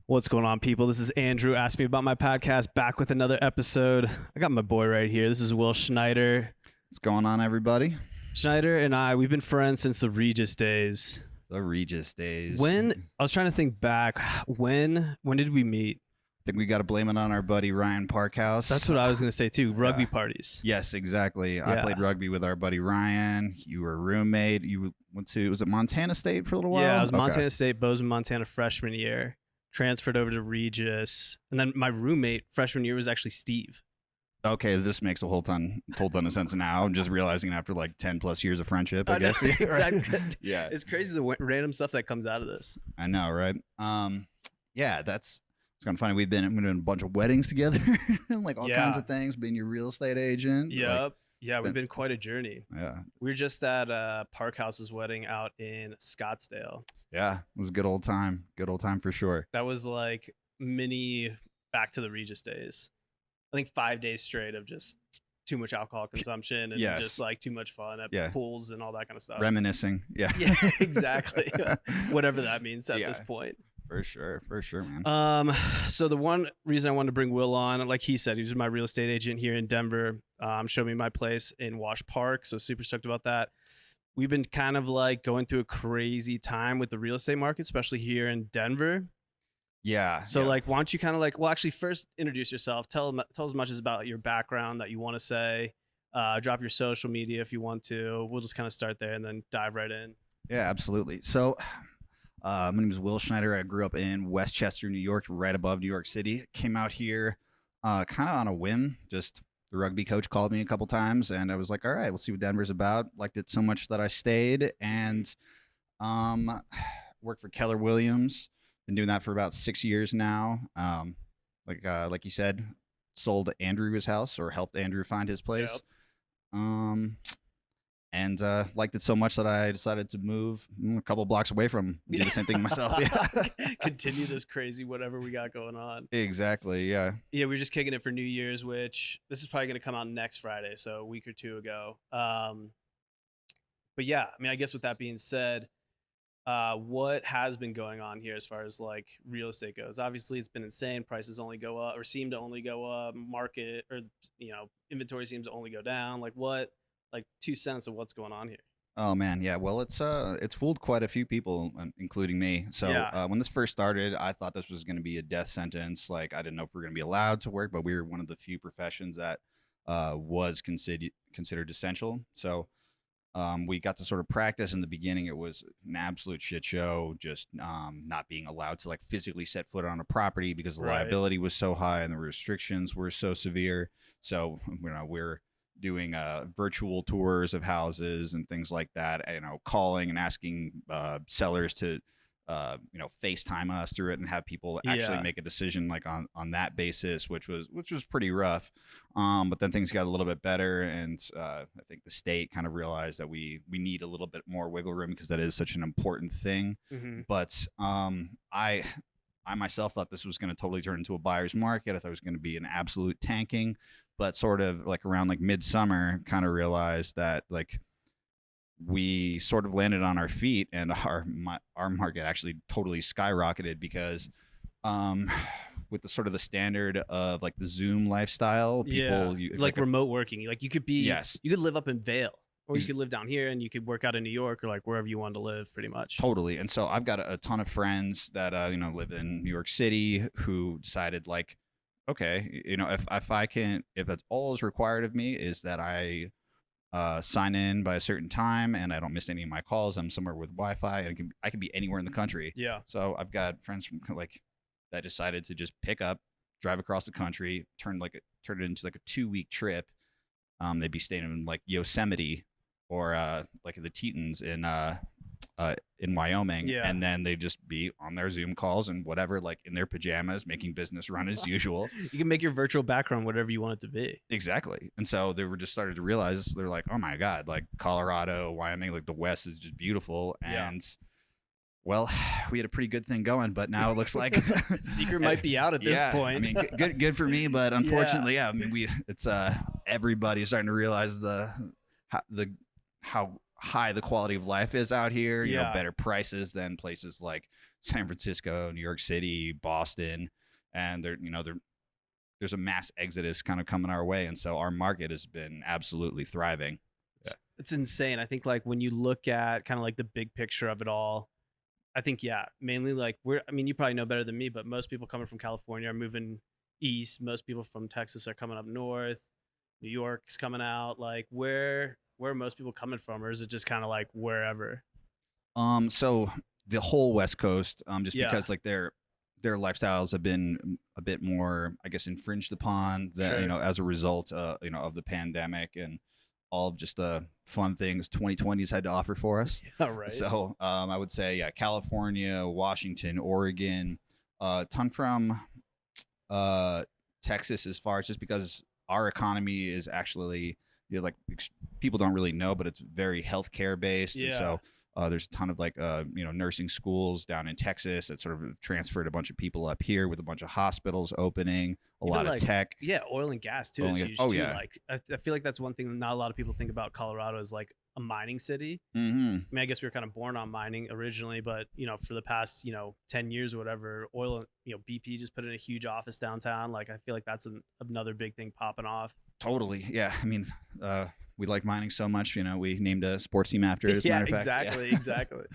What's going on, people? This is Andrew. Ask me about my podcast. Back with another episode. I got my boy right here. This is Will Schneider. What's going on, everybody? Schneider and we've been friends since the Regis days. The Regis days. When I was trying to think back, when did we meet? I think we got to blame it on our buddy Ryan Parkhouse. That's what I was gonna say too. Rugby parties. Yes, exactly. Yeah. I played rugby with our buddy Ryan. You were a roommate. You went to, was it Montana State for a little while? Yeah, I was Montana State, Bozeman, Montana freshman year. Transferred over to Regis, and then my roommate freshman year was actually Steve. Okay, this makes a whole ton of sense now. I'm just realizing after like 10 plus years of friendship, I guess. Exactly. Yeah. It's crazy the random stuff that comes out of this. I know, right? Yeah, it's kind of funny. We've been in a bunch of weddings together, like all kinds of things. Being your real estate agent. Yep. Like, yeah, we've been quite a journey. Yeah. We were just at Parkhouse's wedding out in Scottsdale. Yeah, it was a good old time. Good old time for sure. That was like mini back to the Regis days. I think 5 days straight of just too much alcohol consumption and just like too much fun at pools and all that kind of stuff. Reminiscing. Yeah. Yeah, exactly. Whatever that means at this point. For sure, man. So the one reason I wanted to bring Will on, like he said, he was my real estate agent here in Denver. Showed me my place in Wash Park, so super stoked about that. We've been kind of like going through a crazy time with the real estate market, especially here in Denver. Yeah. So like, why don't you kind of like, well, actually first introduce yourself, tell as much as about your background that you want to say, drop your social media if you want to. We'll just kind of start there and then dive right in. Yeah, absolutely. So my name is Will Schneider. I grew up in Westchester, New York, right above New York City. Came out here kind of on a whim. Just the rugby coach called me a couple times, and I was like, all right, we'll see what Denver's about. Liked it so much that I stayed and worked for Keller Williams. Been doing that for about 6 years now. Like you said, sold Andrew his house or helped Andrew find his place. Yep. And liked it so much that I decided to move a couple blocks away from him. Do the same thing myself. Yeah. Continue this crazy whatever we got going on. Exactly. Yeah. Yeah, we were just kicking it for New Year's, which this is probably going to come out next Friday, so a week or two ago. But yeah, I mean, I guess with that being said, what has been going on here as far as like real estate goes? Obviously, it's been insane. Prices only go up or seem to only go up. Market or inventory seems to only go down. Like what? Like 2 cents of what's going on here. Oh man, yeah. Well, it's fooled quite a few people, including me. So when this first started, I thought this was going to be a death sentence. Like I didn't know if we were going to be allowed to work, but we were one of the few professions that was considered essential. So we got to sort of practice. In the beginning, it was an absolute shit show. Just not being allowed to like physically set foot on a property because the liability was so high and the restrictions were so severe. So we're doing virtual tours of houses and things like that, calling and asking sellers to FaceTime us through it and have people actually make a decision like on that basis, which was pretty rough. But then things got a little bit better, and I think the state kind of realized that we need a little bit more wiggle room because that is such an important thing. Mm-hmm. But I myself thought this was going to totally turn into a buyer's market. I thought it was going to be an absolute tanking. But sort of like around like midsummer, kind of realized that like we sort of landed on our feet, and our market actually totally skyrocketed because with the sort of the standard of like the Zoom lifestyle, people like remote working, like you could be you could live up in Vail, or you could live down here and you could work out in New York or like wherever you wanted to live, pretty much. Totally. And so I've got a ton of friends that live in New York City who decided like, okay, if that's all is required of me is that I sign in by a certain time and I don't miss any of my calls. I'm somewhere with Wi-Fi and I can be anywhere in the country. Yeah. So I've got friends from like that decided to just pick up, drive across the country, turn it into like a 2-week trip. They'd be staying in like Yosemite or like the Tetons in Wyoming, and then they just be on their Zoom calls and whatever, like in their pajamas, making business run as usual. You can make your virtual background whatever you want it to be. Exactly. And so they were just started to realize, they're like, oh my God, like Colorado, Wyoming, like the West is just beautiful. And well, we had a pretty good thing going, but now it looks like secret might be out at this point. I mean, good for me, but unfortunately, I mean, it's everybody's starting to realize how high the quality of life is out here. You know, better prices than places like San Francisco, New York City, Boston, and there's a mass exodus kind of coming our way, and so our market has been absolutely thriving. Yeah. It's insane. I think like when you look at kind of like the big picture of it all, I think yeah, mainly like I mean, you probably know better than me, but most people coming from California are moving east. Most people from Texas are coming up north. New York's coming out. Like where are most people coming from, or is it just kind of like wherever? So the whole West Coast, just Yeah, because like their lifestyles have been a bit more, I guess, infringed upon that, sure. as a result, of the pandemic and all of just the fun things 2020's had to offer for us. Yeah, right. So I would say, yeah, California, Washington, Oregon, ton from uh, Texas as far as just because our economy is actually, like people don't really know, but it's very healthcare based, and Yeah. so there's a ton of like nursing schools down in Texas that sort of transferred a bunch of people up here with a bunch of hospitals opening, a Even lot of like tech. yeah, oil and gas too is Only, huge oh too. yeah, Like I feel like that's one thing that not a lot of people think about Colorado is like a mining city. mm-hmm. I mean, I guess we were kind of born on mining originally, but for the past 10 years or whatever, oil, BP just put in a huge office downtown. Like I feel like that's another big thing popping off. Totally, yeah. I mean, we like mining so much, we named a sports team after it, as a Yeah, matter of fact. Yeah. exactly, exactly.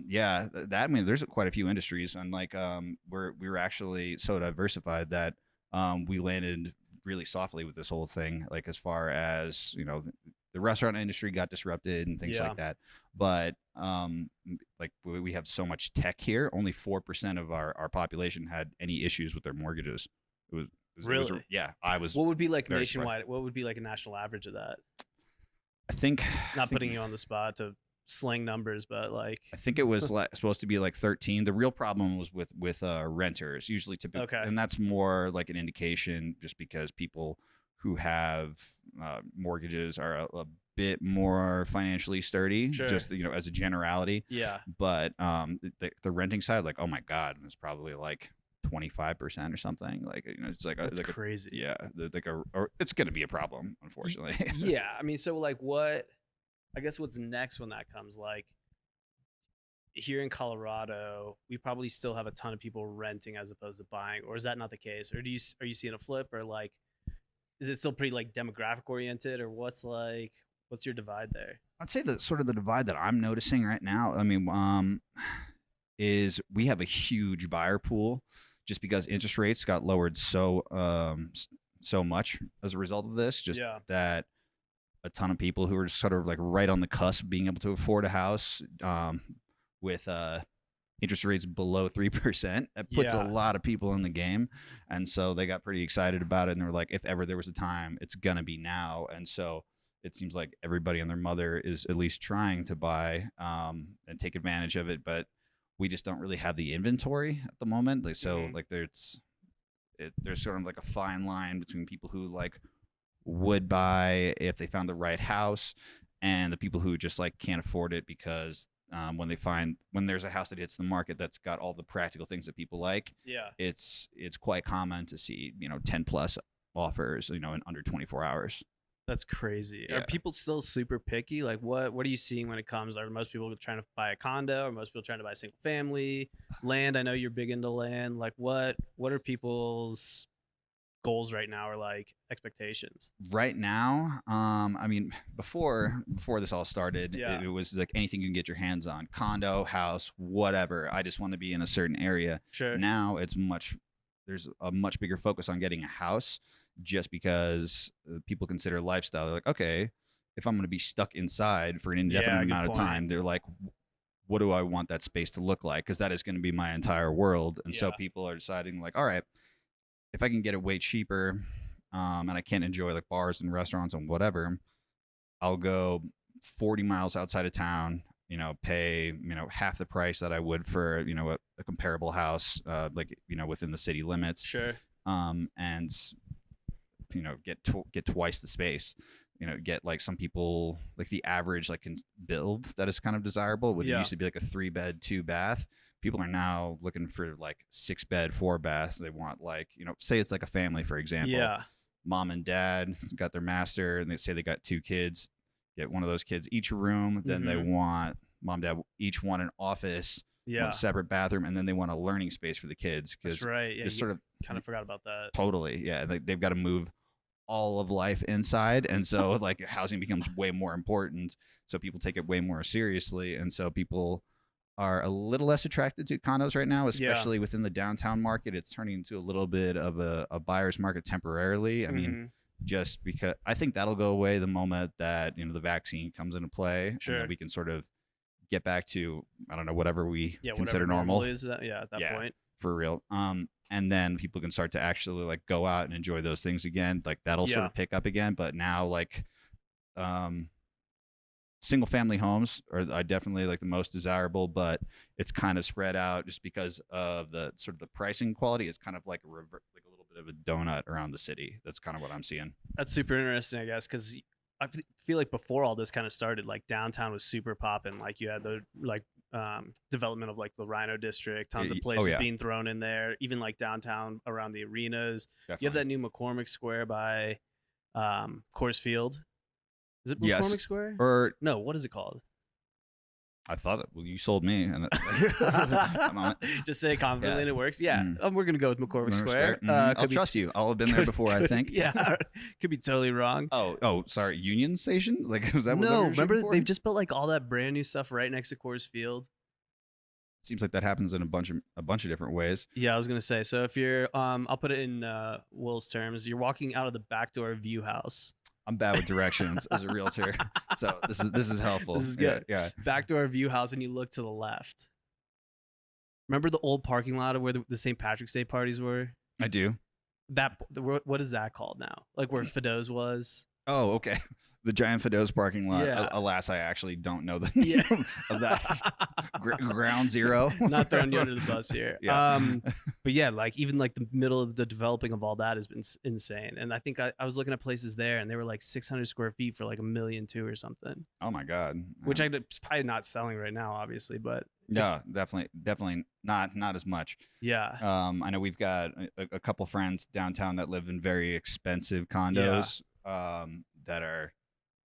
Yeah, that, I mean, there's quite a few industries, and like we were actually so diversified that we landed really softly with this whole thing, like as far as the restaurant industry got disrupted and things Yeah, like that. But like we have so much tech here, only 4% of our population had any issues with their mortgages. It was really. yeah, I was What would be like very surprised. nationwide? What would be like a national average of that? I think I Not think putting you on the spot to sling numbers, but like, I think it was like supposed to be like 13. The real problem was with renters, usually okay, and that's more like an indication just because people who have mortgages are a bit more financially sturdy, sure, just as a generality. yeah, But the renting side, like, oh my god, it's probably like 25% or something. Like it's like that's like a crazy. yeah, like or it's gonna be a problem, unfortunately. Yeah, I mean, so like, what? I guess what's next when that comes? Like here in Colorado, we probably still have a ton of people renting as opposed to buying, or is that not the case? Or are you seeing a flip, or like is it still pretty like demographic oriented, or what's your divide there? I'd say that sort of the divide that I'm noticing right now, I mean, is we have a huge buyer pool just because interest rates got lowered so much as a result of this. Just Yeah, that a ton of people who are just sort of like right on the cusp of being able to afford a house, with interest rates below 3%. It puts a yeah, lot of people in the game, and so they got pretty excited about it. And they're like, if ever there was a time, it's gonna be now. And so it seems like everybody and their mother is at least trying to buy and take advantage of it, but we just don't really have the inventory at the moment. Like so, hmm, like there's sort of like a fine line between people who like would buy if they found the right house, and the people who just like can't afford it because when there's a house that hits the market that's got all the practical things that people like, yeah. it's quite common to see 10 plus offers in under 24 hours. That's crazy. Are Yeah. people still super picky? Like what are you seeing when it comes? Are most people trying to buy a condo? Or most people trying to buy a single family? Land? I know you're big into land. Like what are people's goals right now or like expectations? Right now, I mean, before this all started, Yeah. it was like anything you can get your hands on, condo, house, whatever. I just want to be in a certain area. Sure. Now there's a much bigger focus on getting a house, just because people consider lifestyle. They're like, okay, if I'm going to be stuck inside for an indefinite Yeah, good amount of point. time, they're like, what do I want that space to look like? Because that is going to be my entire world. And so Yeah. people are deciding like, all right, if I can get it way cheaper, and I can't enjoy like bars and restaurants and whatever, I'll go 40 miles outside of town, pay, half the price that I would for, a comparable house, like, within the city limits, Sure. and, get twice the space, get like some people, like the average, like can build that is kind of desirable. Would it Yeah. used to be like a 3-bed, 2-bath. People are now looking for like 6-bed, 4-bath. They want like, say it's like a family, for example, Yeah. mom and dad got their master and they say they got 2 kids, get one of those kids each room. Then they Mhm. want mom, dad each want an office want Yeah. a separate bathroom, and then they want a learning space for the kids That's because right. Yeah. just You sort of kind of forgot about that. totally, yeah, they've got to move all of life inside, and so like housing becomes way more important, so people take it way more seriously, and so people are a little less attracted to condos right now, Yeah. especially within the downtown market. It's turning into a little bit of a buyer's market temporarily. I mean, Mm-hmm. just because I think that'll go away the moment that the vaccine comes into play, and then Sure. we can sort of get back to, I don't know, whatever we Yeah. Whatever consider normal normal. is that. Yeah. At that Yeah, point. for real. And then people can start to actually like go out and enjoy those things again. Like that'll sort Yeah. of pick up again. But now, like, um, single family homes are I definitely like the most desirable, but it's kind of spread out just because of the sort of the pricing quality. It's kind of like like a little bit of a donut around the city. That's kind of what I'm seeing. That's super interesting, I guess, because feel like before all this kind of started, like downtown was super popping. Like you had the development of like the Rhino district, tons of Oh places yeah, being thrown in there. Even like downtown around the arenas. You have definitely. that new McCormick Square by Coors Field. Is it Yes, McCormick Square? or No, what is it called? I thought that. Well, you sold me, and Just say it confidently yeah. and it works. Yeah, we're gonna go with McCormick Square. I'll trust you. I'll have been there before. I think. Yeah, could be totally wrong. Oh, sorry. Union Station? Like, was that what No, you were shooting remember for? they've just built like all that brand new stuff right next to Coors Field. Seems like that happens in a bunch of different ways. Yeah, I was gonna say. So if you're, I'll put it in Will's terms. You're walking out of the back door of View House. I'm bad with directions as a realtor, so this is helpful. This is good. Yeah. Back door of View House, and you look to the left. Remember the old parking lot of where the St. Patrick's Day parties were? I do. What is that called now? Like where Fido's was? Oh, okay. The Giant Fido's parking lot. Yeah. Alas, I actually don't know the name of that. Ground Zero. Not throwing you under the bus here. Yeah. But yeah, like even like the middle of the developing of all that has been insane. And I think I was looking at places there, and they were like 600 square feet for like $1.2 million or something. Oh my God. Which it's probably not selling right now, obviously, but no, definitely not as much. yeah. I know we've got a couple friends downtown that live in very expensive condos. That are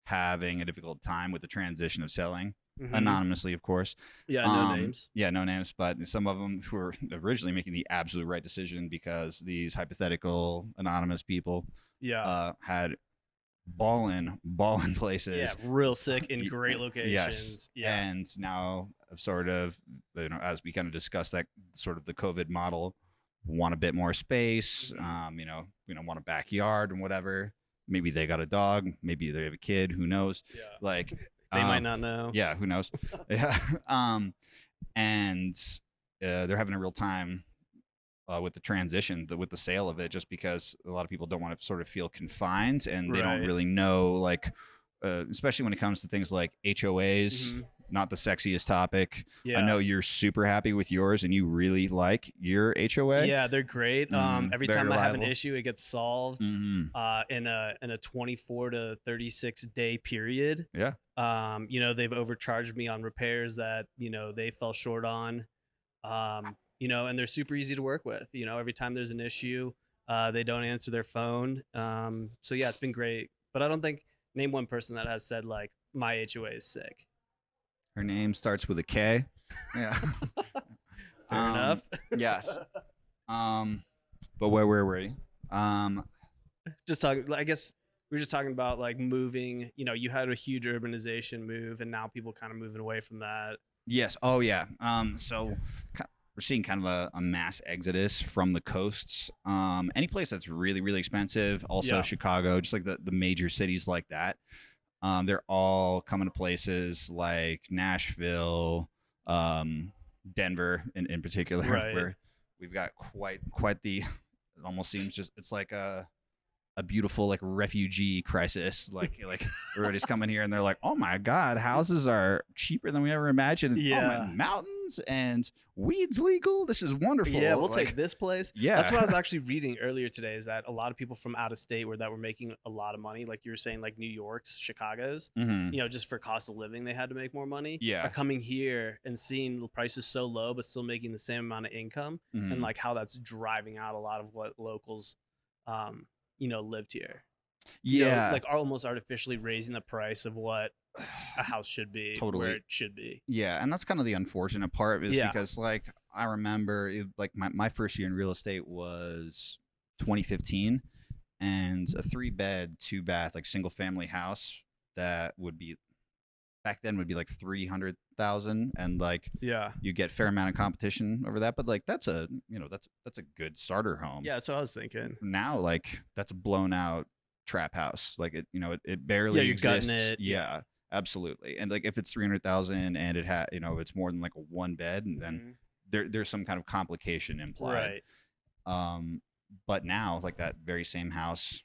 having a difficult time with the transition of selling anonymously, of course. Yeah, no names. Yeah, no names, but some of them who were originally making the absolute right decision because these hypothetical anonymous people had ballin' places. Yeah, real sick in great locations. Yes. Yeah. And now sort of, as we kind of discussed that sort of the COVID model, want a bit more space, want a backyard and whatever. Maybe they got a dog. Maybe they have a kid. Who knows? Yeah. Like they might not know. Yeah, who knows? Yeah. And they're having a real time with the transition, with the sale of it, just because a lot of people don't want to sort of feel confined, and they don't really know, like, especially when it comes to things like HOAs. Not the sexiest topic. Yeah. I know you're super happy with yours, and you really like your HOA. Yeah, they're great. Every time I have an reliable. issue, it gets solved in a 24 to 36 day period. Yeah. They've overcharged me on repairs that they fell short on. And they're super easy to work with. Every time there's an issue, they don't answer their phone. So yeah, it's been great. But I don't think name one person that has said like my HOA is sick. Her name starts with a K. Yeah. Fair enough. Yes. But where were we? Just talking. I guess we were just talking about like moving. You had a huge urbanization move, and now people kind of moving away from that. Yes. Oh yeah. So we're seeing kind of a mass exodus from the coasts. Any place that's really, really expensive. Also Chicago, just like the major cities like that. They're all coming to places like Nashville, Denver in particular, where we've got quite the, it almost seems just, it's like a beautiful like refugee crisis. Like everybody's coming here and they're like, oh my God, houses are cheaper than we ever imagined. Yeah. Oh, mountains and weed's legal. This is wonderful. Yeah, we'll take this place. Yeah. That's what I was actually reading earlier today, is that a lot of people from out of state that were making a lot of money, like you were saying, like New York's, Chicago's, just for cost of living, they had to make more money. Yeah. Are coming here and seeing the prices so low, but still making the same amount of income, and like how that's driving out a lot of what locals, lived here. Yeah. like almost artificially raising the price of what a house should be, where Totally. it should be. Yeah, and that's kind of the unfortunate part is Yeah. because like I remember like my first year in real estate was 2015, and a 3-bed 2-bath like single family house that would be back then would be like 300,000, and like Yeah. you get fair amount of competition over that, but like that's a that's a good starter home. Yeah, that's what I was thinking. Now like that's a blown out trap house, like it Yeah, barely you're exists. gutting it. Yeah, absolutely. And like if it's 300,000 and it had it's more than like a 1 bed, and then Mhm. there's some kind of complication implied. Right. But now like that very same house,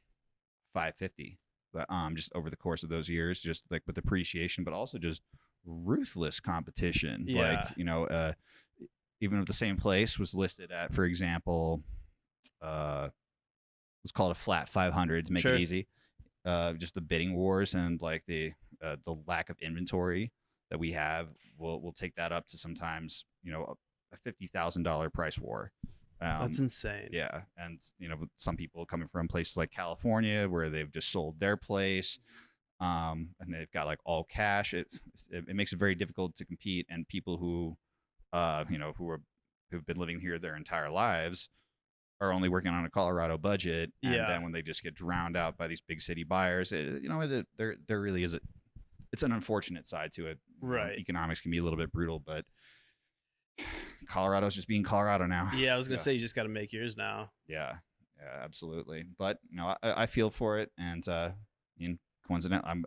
550, but just over the course of those years, just like with appreciation, but also just ruthless competition. Yeah. Like even if the same place was listed at, for example, let's call it a flat 500 to make Sure. it easy. Just the bidding wars and like the lack of inventory that we have will take that up to sometimes a $50,000 price war. That's insane. Yeah, and some people coming from places like California where they've just sold their place, and they've got like all cash. It makes it very difficult to compete, and people who who've been living here their entire lives are only working on a Colorado budget, and Yeah. then when they just get drowned out by these big city buyers, there really is it's an unfortunate side to it. Right. Economics can be a little bit brutal, but Colorado's just being Colorado now. Yeah, I was gonna say you just got to make yours now. Yeah, absolutely. But I feel for it, and coincidentally, I'm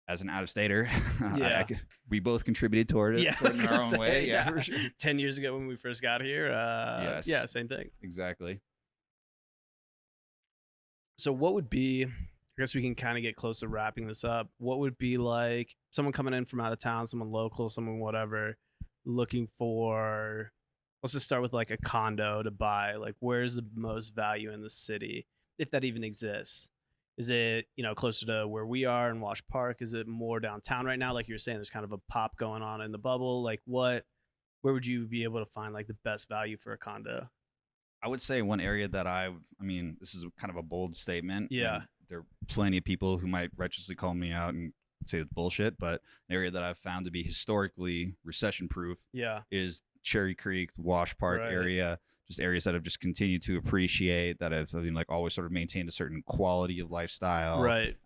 as an out-of-stater, Yeah. we both contributed toward it, Yeah, I toward was in our gonna own say, way. Yeah, yeah. for sure. 10 years ago when we first got here. Yes. Yeah, same thing. Exactly. So what would be, I guess we can kind of get close to wrapping this up. What would be like someone coming in from out of town, someone local, someone whatever, looking for, let's just start with like a condo to buy. Like where's the most value in the city, if that even exists? Is it, closer to where we are in Wash Park? Is it more downtown right now? Like you were saying, there's kind of a pop going on in the bubble. Like where would you be able to find like the best value for a condo? I would say one area that I mean, this is kind of a bold statement. Yeah. And there are plenty of people who might righteously call me out and say it's bullshit, but an area that I've found to be historically recession proof Yeah. is Cherry Creek, Wash Park Right. area. Just areas that have just continued to appreciate, that have like always sort of maintained a certain quality of lifestyle. Right.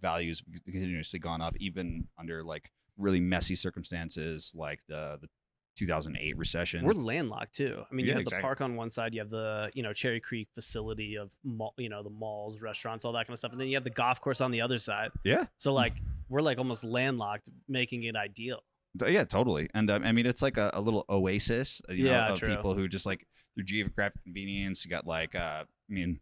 Values continuously gone up, even under like really messy circumstances like the 2008 recession. We're landlocked too. I mean, you Yeah, have exactly. the park on one side, you have the Cherry Creek facility of the malls, restaurants, all that kind of stuff, and then you have the golf course on the other side. Yeah. So like we're like almost landlocked, making it ideal. Yeah, totally. And I mean, it's like a little oasis, Yeah, of true. people who just like through geographic convenience. You got like, I mean,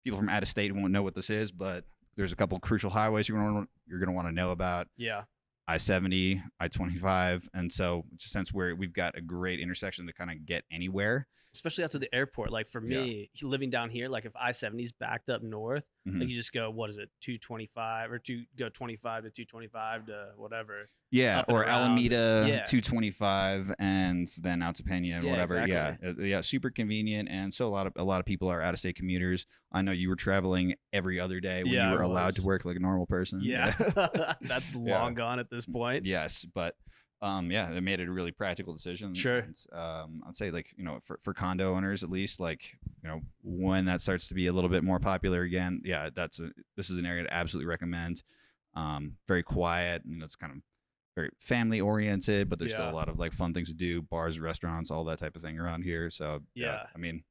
people from out of state won't know what this is, but there's a couple crucial highways you're gonna want to know about. Yeah. I-70, I-25, and so just since we've got a great intersection to kind of get anywhere. Especially out to the airport. Like for me, living down here, like if I-70's backed up north, Mhm. like you just go, what is it, 225 or go 25 to 225 to whatever. Yeah, Up and or around. Alameda, Yeah. 225, and then out to Pena and Yeah, whatever. exactly. Yeah, super convenient, and so a lot of people are out of state commuters. I know you were traveling every other day when Yeah, you I were allowed to was. work like a normal person. Yeah. That's long gone at this point. Yes, but they made it a really practical decision. Sure. And, I'd say like for condo owners at least, like when that starts to be a little bit more popular again, this is an area to absolutely recommend. Very quiet, and it's kind of very family oriented, but there's still Yeah. a lot of like fun things to do, bars, restaurants, all that type of thing around here. So Yeah. I mean,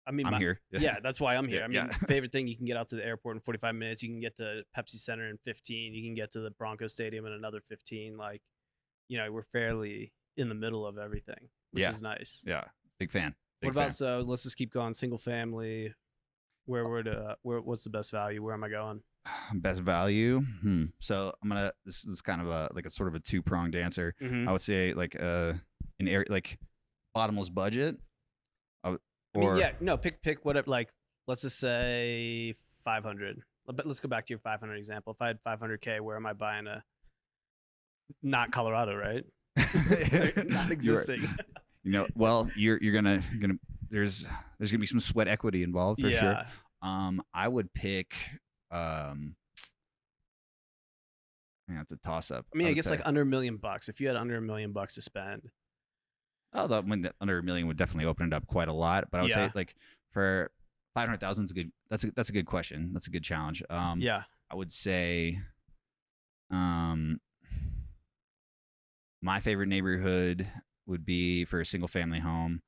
I mean, I'm here. Yeah, that's why I'm here. Yeah, I mean, yeah. favorite thing, you can get out to the airport in 45 minutes. You can get to Pepsi Center in 15. You can get to the Broncos Stadium in another 15. Like, we're fairly in the middle of everything, which Yeah. is nice. Yeah, big fan. What Big fan. about, so let's just keep going. Single family, what's the best value? Where am I going? Best value? So this is kind of a sort of a two-pronged answer. Mhm. I would say like an area like bottomless budget. Pick whatever, like, let's just say 500. But let's go back to your 500 example. If I had 500K, where am I buying not Colorado, right? Not existing. Well, you're gonna there's gonna be some sweat equity involved for sure. Yeah. I would pick Um, yeah, it's a toss up. I mean, I I would guess like say. under $1 million. If you had under $1 million to spend, Oh, under a million would definitely open it up quite a lot. But I would say yeah, like for 500,000 is a good. That's a good question. That's a good challenge. yeah, I would say, um, my favorite neighborhood would be for a single family home.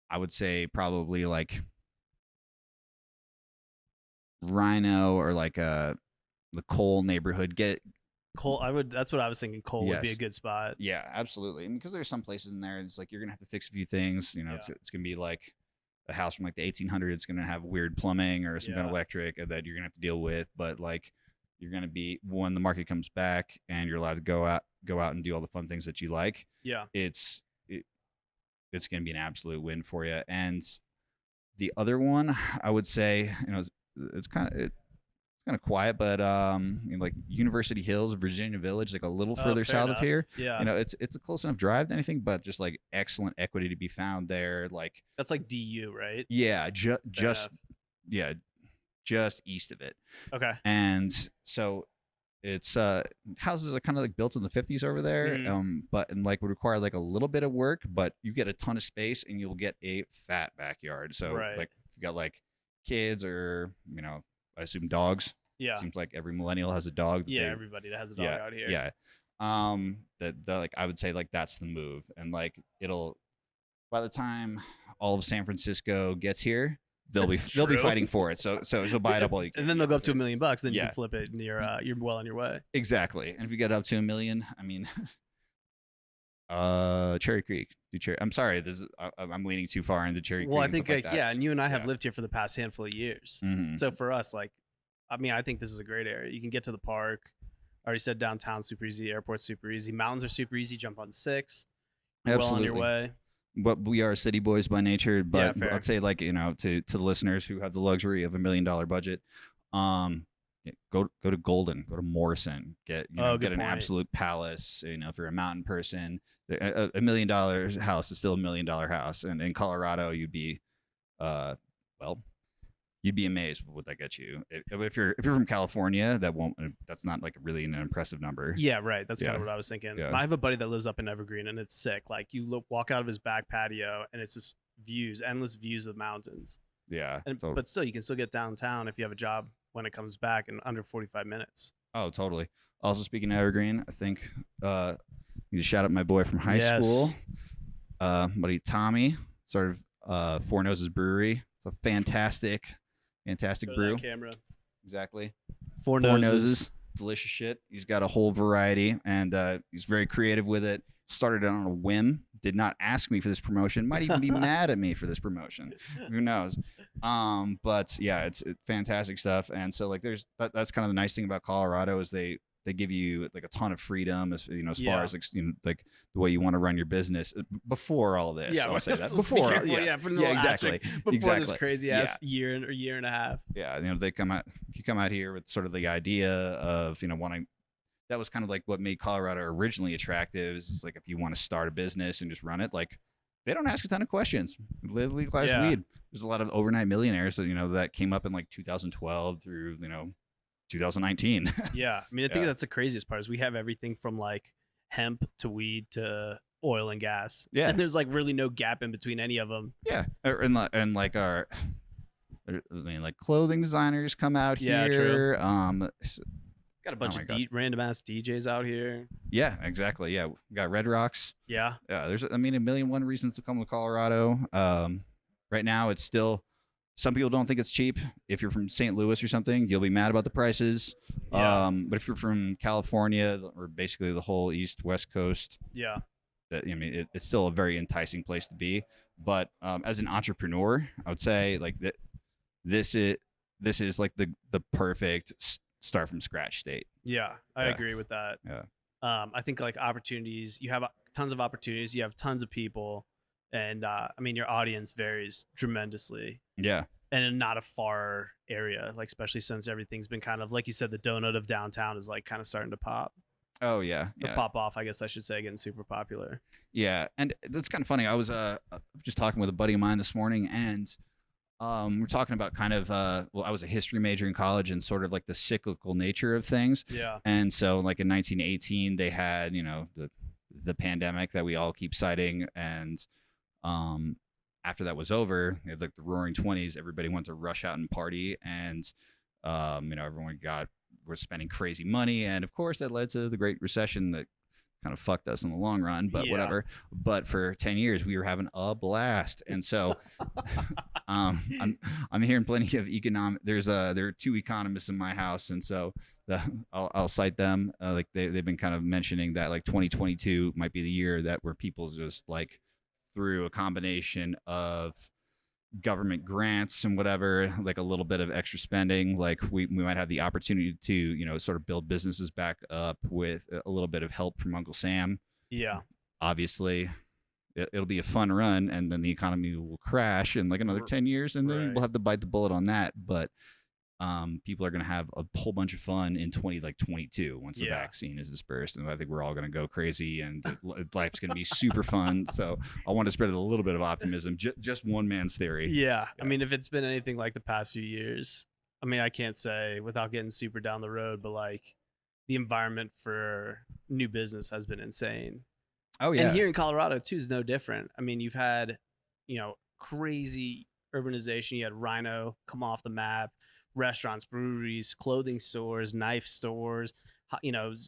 I would say probably like Rhino or like the Cole neighborhood. Cole. That's what I was thinking. Cole would be a Yes, good spot. yeah, absolutely. I mean, because there's some places in there, it's like you're gonna have to fix a few things. Yeah, It's gonna be like a house from like the 1800s. It's gonna have weird plumbing or some kind of yeah, electric that you're gonna have to deal with. But like, you're gonna be when the market comes back and you're allowed to go out and do all the fun things that you like. yeah. It's it, it's gonna be an absolute win for you. And the other one, I would say, it's kind of quiet, but like University Hills, Virginia Village, like a little Oh, further fair south of enough. here. Yeah, It's a close enough drive to anything, but just like excellent equity to be found there. Like, that's like DU, right? yeah, Fair enough. yeah, just east of it. Okay. And so it's houses are kind of like built in the 50s over there, Mhm. but and like would require like a little bit of work, but you get a ton of space and you'll get a fat backyard. So Right. like if you got like kids or I assume dogs. Yeah. Seems like every millennial has a dog that Yeah. they Everybody that has a dog yeah, out here. yeah. That like I would say like that's the move. And like it'll by the time all of San Francisco gets here, they'll be True. fighting for it. So buy it up all you can. And then they'll go up to $1 million. Then you Yeah, can flip it, and you're well on your way. exactly. And if you get up to a million, I mean, Cherry Creek, do Cherry. I'm sorry, I'm leaning too far into Cherry Well, Creek I and think stuff like that. yeah, and you and I have Yeah. lived here for the past handful of years. Mm-hmm. So for us, like, I mean, I think this is a great area. You can get to the park. I already said downtown super easy, airport super easy, mountains are super easy. Jump on 6. You're well on your Absolutely. way. But we are city boys by nature. Yeah, But fair. I'd say like to the listeners who have the luxury of $1 million budget, go to Golden, go to Morrison, get Good an point. absolute palace. If you're a mountain person, $1 million house is still $1 million house, and in Colorado you'd be, well, you'd be amazed with what that gets you. If you're from California, that's not like really an impressive number. Yeah, right. That's kind Yeah. of what I was thinking. Yeah. I have a buddy that lives up in Evergreen, and it's sick. Like walk out of his back patio, and it's just endless views of mountains. Yeah. But still, you can still get downtown if you have a job when it comes back in under 45 minutes. Oh, totally. Also, speaking of Evergreen, I think need to shout out my boy from high school, buddy Tommy, sort of Four Noses Brewery. It's a fantastic Go to brew. that camera. Exactly. Four Noses. Delicious shit. He's got a whole variety, and he's very creative with it. Started it on a whim. Did not ask me for this promotion. Might even be mad at me for this promotion. Who knows? But yeah, it's fantastic stuff. And so like, that's kind of the nice thing about Colorado is they give you like a ton of freedom as far as like like the way you want to run your business before all this. Yeah, I'll say that let's be before. careful, Yes. put a Yeah, little exactly. asterisk before Exactly. this crazy Yeah. ass year and a half. Yeah, they come out. If you come out here with sort of the idea of wanting, that was kind of like what made Colorado originally attractive. Is like if you want to start a business and just run it, like they don't ask a ton of questions. Legalize weed. There's a lot of overnight millionaires that that came up in like 2012 through 2019. Yeah, I mean, I think that's the craziest part is we have everything from like hemp to weed to oil and gas. Yeah, and there's like really no gap in between any of them. Yeah, and like our, I mean, like clothing designers come out Yeah, here. true. Got a bunch my of God. random ass DJs out here. Yeah, exactly. Yeah, we got Red Rocks. Yeah, Yeah, there's a million one reasons to come to Colorado. Right now it's still, some people don't think it's cheap. If you're from St. Louis or something, you'll be mad about the prices. Yeah. But if you're from California or basically the whole East West Coast, yeah, it's still a very enticing place to be. But as an entrepreneur, I would say like that this is like the perfect start from scratch state. yeah. I Yeah. agree with that. Yeah. I think like opportunities, you have tons of opportunities. You have tons of people, and I mean your audience varies tremendously. Yeah. And in not a far area, like especially since everything's been kind of like you said, the donut of downtown is like kind of starting to pop. Oh yeah. Or Yeah. pop off, I guess I should say, getting super popular. Yeah, and it's kind of funny. I was just talking with a buddy of mine this morning, and We're talking about kind of well, I was a history major in college and sort of like the cyclical nature of things. Yeah. And so like in 1918 they had, the pandemic that we all keep citing, and um after that was over, like the roaring 20s, everybody went to rush out and party, and everyone was spending crazy money, and of course that led to the Great Recession that kind of fucked us in the long run, but Yeah. whatever. But for 10 years we were having a blast. And so I'm hearing plenty of economic. There are two economists in my house, and so I'll cite them. Like they've been kind of mentioning that like 2022 might be the year that where people just like through a combination of government grants and whatever, like a little bit of extra spending, like we might have the opportunity to sort of build businesses back up with a little bit of help from Uncle Sam. Yeah. Obviously it'll be a fun run, and then the economy will crash in like another 10 years, and then we'll have to bite the bullet on that. But people are going to have a whole bunch of fun in 2022 once the vaccine is dispersed, and I think we're all going to go crazy, and life's going to be super fun. So I want to spread a little bit of optimism. Just one man's theory. Yeah. I mean, if it's been anything like the past few years, I mean, I can't say without getting super down the road, but like the environment for new business has been insane. Oh yeah. And here in Colorado too is no different. I mean, you've had, crazy urbanization. You had Rhino come off the map, restaurants, breweries, clothing stores, knife stores,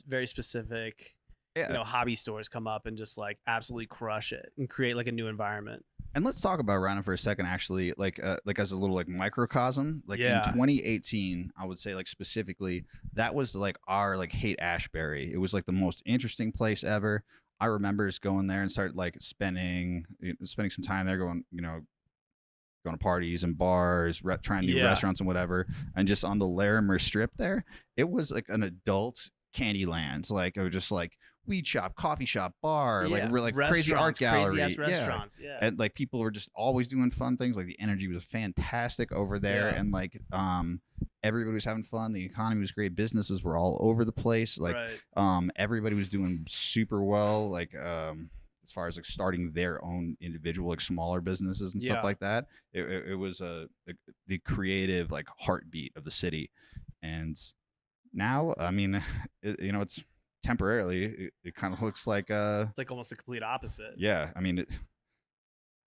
very specific, hobby stores come up and just like absolutely crush it and create like a new environment. And let's talk about Rhino for a second, actually, like as a little like microcosm. Like in 2018, I would say like specifically, that was like our like Haight Ashbury. It was like the most interesting place ever. I remember just going there and started like spending some time there, going to parties and bars, trying new restaurants and whatever. And just on the Larimer Strip there, it was like an adult Candyland. Like it was just like weed shop, coffee shop, bar, like we're like crazy art gallery, crazy-ass restaurants, and like people were just always doing fun things. Like the energy was fantastic over there, and like everybody was having fun. The economy was great. Businesses were all over the place. Like everybody was doing super well. Like as far as like starting their own individual like smaller businesses and stuff like that. It was the creative like heartbeat of the city. And now, I mean, it's temporarily it kind of looks like it's like almost the complete opposite. Yeah, I mean,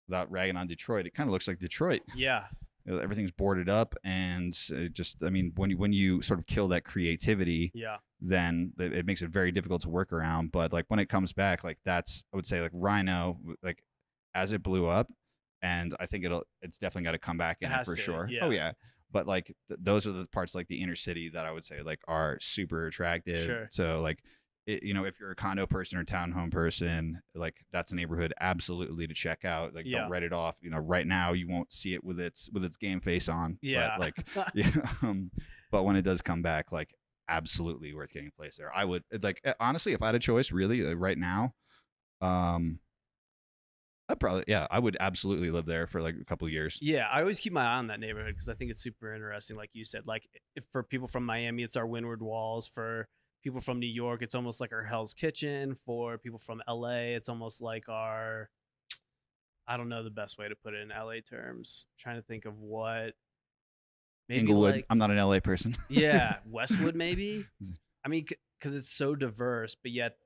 without ragging on Detroit, it kind of looks like Detroit. Yeah. Everything's boarded up, and it just, I mean, when you sort of kill that creativity, then it makes it very difficult to work around. But like when it comes back, like that's, I would say like Rhino, like as it blew up, and I think it's definitely got to come back in for sure. Oh yeah. But like those are the parts like the inner city that I would say like are super attractive. Sure. So like if you're a condo person or townhome person, like that's a neighborhood absolutely to check out. Like don't write it off. Right now you won't see it with its game face on. Yeah. But like, but when it does come back, like absolutely worth getting a place there. I would like honestly, if I had a choice, really right now, I would absolutely live there for like a couple of years. Yeah, I always keep my eye on that neighborhood because I think it's super interesting. Like you said, like if for people from Miami, it's our Windward Walls. For people from New York, it's almost like our Hell's Kitchen. For people from LA, it's almost like our, I don't know the best way to put it in LA terms. I'm trying to think of what. Maybe Inglewood. like, I'm not an LA person. Yeah, Westwood maybe. I mean, because it's so diverse, but yet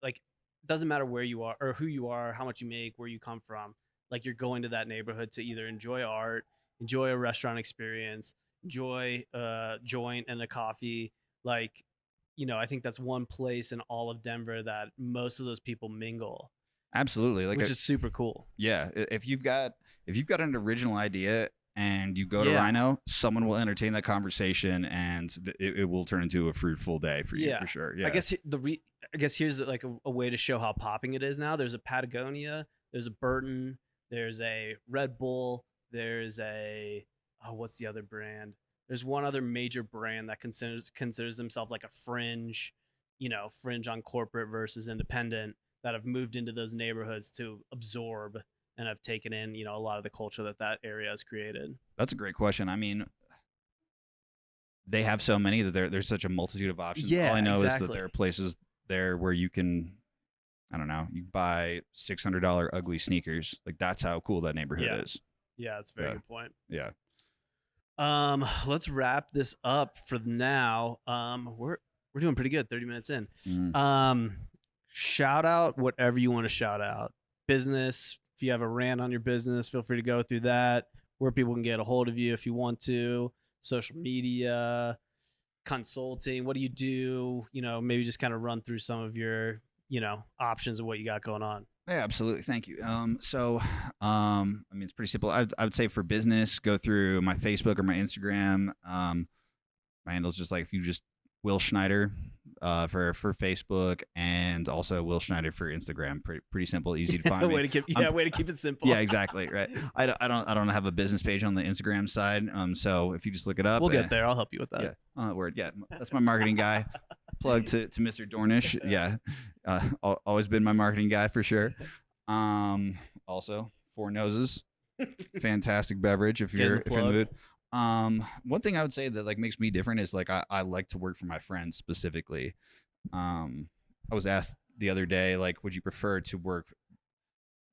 like doesn't matter where you are or who you are, how much you make, where you come from. Like you're going to that neighborhood to either enjoy art, enjoy a restaurant experience, enjoy a joint and a coffee. Like, I think that's one place in all of Denver that most of those people mingle. Absolutely. Like which is super cool. Yeah. If you've got an original idea and you go to Rhino, someone will entertain that conversation, and it will turn into a fruitful day for you for sure. Yeah. I guess here's like a way to show how popping it is now. There's a Patagonia, there's a Burton, there's a Red Bull, there's a what's the other brand? There's one other major brand that considers themselves like a fringe, fringe on corporate versus independent, that have moved into those neighborhoods to absorb and have taken in, a lot of the culture that area has created. That's a great question. I mean, they have so many that there's such a multitude of options. Yeah, all I know is that there are places there where you can, I don't know, you buy $600 ugly sneakers. Like that's how cool that neighborhood is. Yeah, that's a very good point. Yeah. Let's wrap this up for now. We're doing pretty good. 30 minutes in. Mm. Shout out whatever you want to shout out. Business. If you have a rant on your business, feel free to go through that. Where people can get a hold of you if you want to. Social media, consulting. What do you do? Maybe just kind of run through some of your, options of what you got going on. Yeah, absolutely. Thank you. I mean, it's pretty simple. I would say for business, go through my Facebook or my Instagram. My handle's just like if you just Will Schneider for Facebook, and also Will Schneider for Instagram. Pretty simple, easy to find. way to keep it simple. Yeah, exactly. Right. I don't have a business page on the Instagram side. So if you just look it up, we'll get there. I'll help you with that. Yeah. Word. Yeah. That's my marketing guy. Plug to Mr. Dornish. Yeah. Always been my marketing guy for sure. Also Four Noses, fantastic beverage if you're in the mood. One thing I would say that like makes me different is like I like to work for my friends specifically. I was asked the other day, like, would you prefer to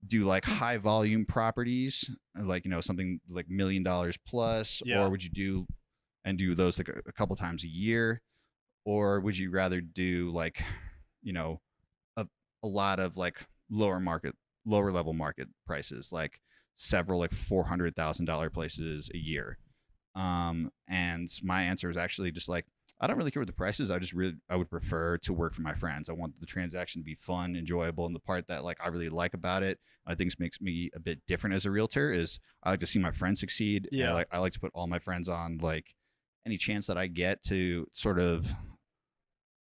do like high volume properties, like, something like $1 million plus, or would you do those like a couple times a year, or would you rather do like, a lot of like lower level market prices, like several like $400,000 places a year? And my answer is actually just like, I don't really care what the price is. I would prefer to work for my friends. I want the transaction to be fun, enjoyable. And the part that like I really like about it, I think makes me a bit different as a realtor, is I like to see my friends succeed. Yeah. I like to put all my friends on, like, any chance that I get to sort of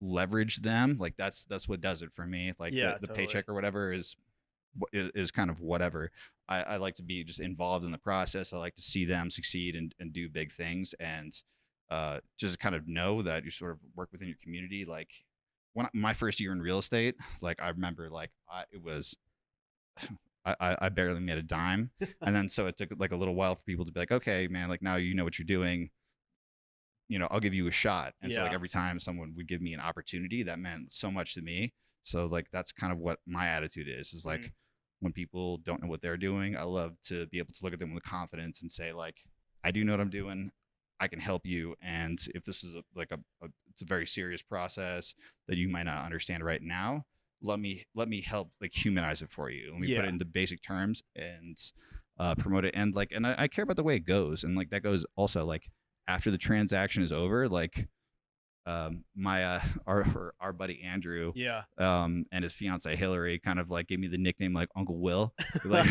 leverage them. Like that's what does it for me. Like the totally. paycheck or whatever is kind of whatever. I like to be just involved in the process. I like to see them succeed and do big things, and just kind of know that you sort of work within your community. Like my first year in real estate, like I remember like I barely made a dime. And then so it took like a little while for people to be like, okay, man, like now you know what you're doing. I'll give you a shot. And so like every time someone would give me an opportunity, that meant so much to me. So like that's kind of what my attitude is like, when people don't know what they're doing, I love to be able to look at them with confidence and say like, I do know what I'm doing. I can help you. And if this is it's a very serious process that you might not understand right now, let me help like humanize it for you. Let me put it into basic terms and promote it. And like, and I care about the way it goes. And like, that goes also like after the transaction is over, like, my our buddy Andrew and his fiance Hillary kind of like gave me the nickname like Uncle Will. Like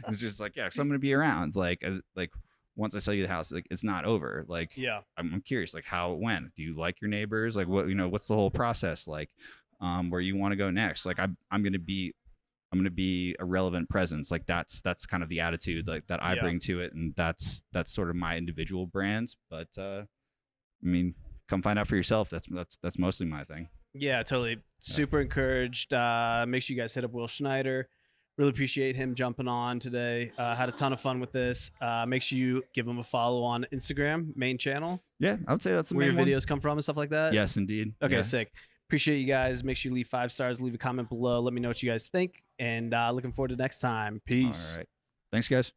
it's just like, so I'm gonna be around like once I sell you the house, like it's not over. Like I'm curious like how it went. Do you like your neighbors? Like what's the whole process like? Where you want to go next? Like I'm gonna be a relevant presence. Like that's kind of the attitude like that I bring to it, and that's sort of my individual brands. But I mean, come find out for yourself. That's mostly my thing. Yeah, totally. Super encouraged. Make sure you guys hit up Will Schneider. Really appreciate him jumping on today. Had a ton of fun with this. Make sure you give him a follow on Instagram, main channel. Yeah, I would say that's the where main your videos come from and stuff like that. Yes, indeed. Okay, sick. Appreciate you guys. Make sure you leave 5 stars, leave a comment below. Let me know what you guys think. And looking forward to next time. Peace. All right. Thanks, guys.